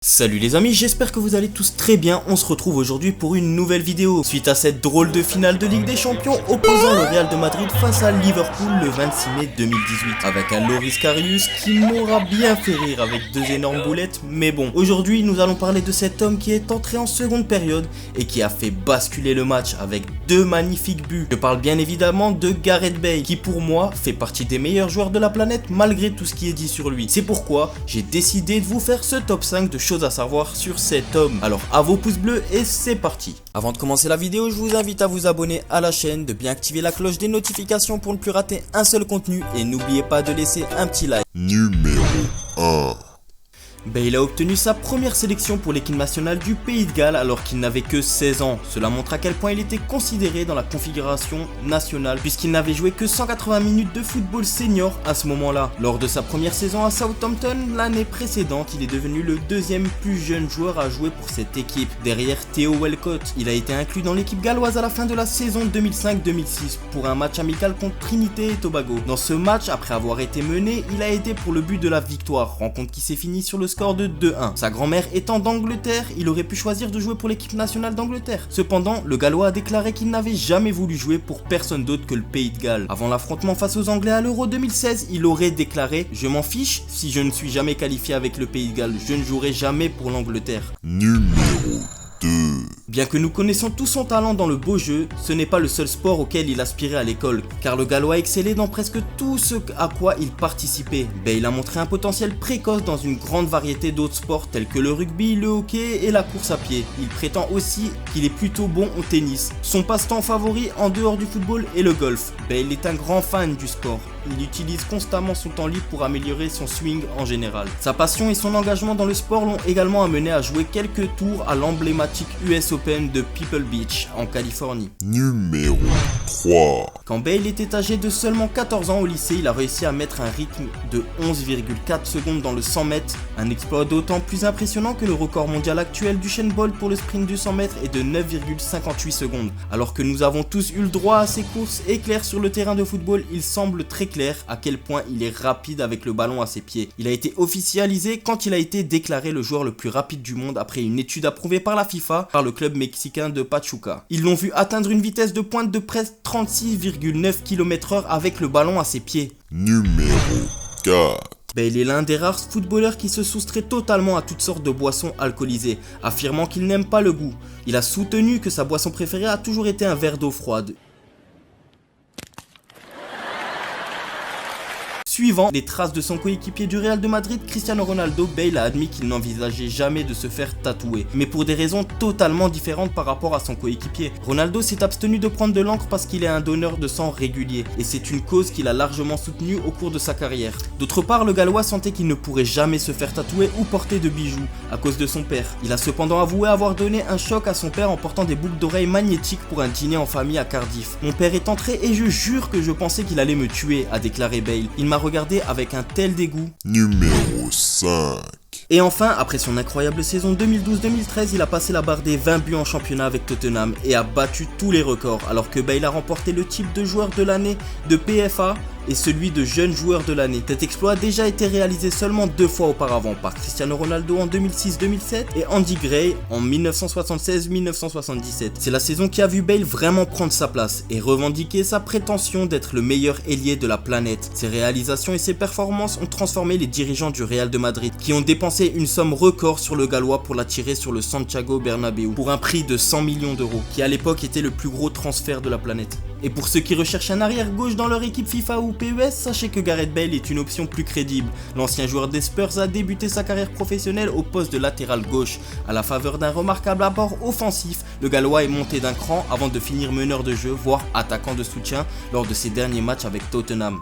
Salut les amis, j'espère que vous allez tous très bien. On se retrouve aujourd'hui pour une nouvelle vidéo suite à cette drôle de finale de Ligue des Champions opposant le Real de Madrid face à Liverpool le 26 mai 2018 avec un Loris Karius qui m'aura bien fait rire avec deux énormes boulettes. Mais bon, aujourd'hui nous allons parler de cet homme qui est entré en seconde période et qui a fait basculer le match avec deux magnifiques buts. Je parle bien évidemment de Gareth Bale qui pour moi fait partie des meilleurs joueurs de la planète malgré tout ce qui est dit sur lui. C'est pourquoi j'ai décidé de vous faire ce top 5 de choses à savoir sur cet homme. Alors à vos pouces bleus et c'est parti. Avant de commencer la vidéo, je vous invite à vous abonner à la chaîne, de bien activer la cloche des notifications pour ne plus rater un seul contenu et n'oubliez pas de laisser un petit like. Numéro 1. Bale a obtenu sa première sélection pour l'équipe nationale du Pays de Galles alors qu'il n'avait que 16 ans. Cela montre à quel point il était considéré dans la configuration nationale puisqu'il n'avait joué que 180 minutes de football senior à ce moment-là. Lors de sa première saison à Southampton, l'année précédente, il est devenu le deuxième plus jeune joueur à jouer pour cette équipe, derrière Theo Walcott. Il a été inclus dans l'équipe galloise à la fin de la saison 2005-2006 pour un match amical contre Trinité et Tobago. Dans ce match, après avoir été mené, il a aidé pour le but de la victoire, rencontre qui s'est finie sur le score de 2-1. Sa grand-mère étant d'Angleterre, il aurait pu choisir de jouer pour l'équipe nationale d'Angleterre. Cependant, le Gallois a déclaré qu'il n'avait jamais voulu jouer pour personne d'autre que le Pays de Galles. Avant l'affrontement face aux Anglais à l'Euro 2016, il aurait déclaré « Je m'en fiche, si je ne suis jamais qualifié avec le Pays de Galles, je ne jouerai jamais pour l'Angleterre. » Numéro 2. Bien que nous connaissons tout son talent dans le beau jeu, ce n'est pas le seul sport auquel il aspirait à l'école, car le Gallois excellait dans presque tout ce à quoi il participait. Bale a montré un potentiel précoce dans une grande variété d'autres sports tels que le rugby, le hockey et la course à pied. Il prétend aussi qu'il est plutôt bon au tennis. Son passe-temps favori en dehors du football est le golf. Bale est un grand fan du sport. Il utilise constamment son temps libre pour améliorer son swing en général. Sa passion et son engagement dans le sport l'ont également amené à jouer quelques tours à l'emblématique US Open de Pebble Beach en Californie. Numéro 3. Quand Bale était âgé de seulement 14 ans au lycée, il a réussi à mettre un rythme de 11,4 secondes dans le 100 mètres, un exploit d'autant plus impressionnant que le record mondial actuel du Usain Bolt pour le sprint du 100 mètres est de 9,58 secondes. Alors que nous avons tous eu le droit à ces courses éclairs sur le terrain de football, il semble très clair à quel point il est rapide avec le ballon à ses pieds. Il a été officialisé quand il a été déclaré le joueur le plus rapide du monde après une étude approuvée par la FIFA par le club mexicain de Pachuca. Ils l'ont vu atteindre une vitesse de pointe de presque 36,9 km/h avec le ballon à ses pieds. Numéro 4. Bale est l'un des rares footballeurs qui se soustrait totalement à toutes sortes de boissons alcoolisées, affirmant qu'il n'aime pas le goût. Il a soutenu que sa boisson préférée a toujours été un verre d'eau froide. Suivant les traces de son coéquipier du Real de Madrid, Cristiano Ronaldo, Bale a admis qu'il n'envisageait jamais de se faire tatouer, mais pour des raisons totalement différentes par rapport à son coéquipier. Ronaldo s'est abstenu de prendre de l'encre parce qu'il est un donneur de sang régulier, et c'est une cause qu'il a largement soutenue au cours de sa carrière. D'autre part, le Gallois sentait qu'il ne pourrait jamais se faire tatouer ou porter de bijoux, à cause de son père. Il a cependant avoué avoir donné un choc à son père en portant des boucles d'oreilles magnétiques pour un dîner en famille à Cardiff. Mon père est entré et je jure que je pensais qu'il allait me tuer, a déclaré Bale. Il m'a regardé avec un tel dégoût. Numéro 5. Et enfin, après son incroyable saison 2012-2013, il a passé la barre des 20 buts en championnat avec Tottenham et a battu tous les records, alors que Bale a remporté le titre de joueur de l'année de PFA et celui de jeune joueur de l'année. Cet exploit a déjà été réalisé seulement 2 fois auparavant par Cristiano Ronaldo en 2006-2007 et Andy Gray en 1976-1977. C'est la saison qui a vu Bale vraiment prendre sa place et revendiquer sa prétention d'être le meilleur ailier de la planète. Ses réalisations et ses performances ont transformé les dirigeants du Real de Madrid qui ont dépensé une somme record sur le Gallois pour l'attirer sur le Santiago Bernabéu pour un prix de 100 millions d'euros qui à l'époque était le plus gros transfert de la planète. Et pour ceux qui recherchent un arrière gauche dans leur équipe FIFA ou PES, sachez que Gareth Bale est une option plus crédible. L'ancien joueur des Spurs a débuté sa carrière professionnelle au poste de latéral gauche. À la faveur d'un remarquable apport offensif, le Gallois est monté d'un cran avant de finir meneur de jeu, voire attaquant de soutien lors de ses derniers matchs avec Tottenham.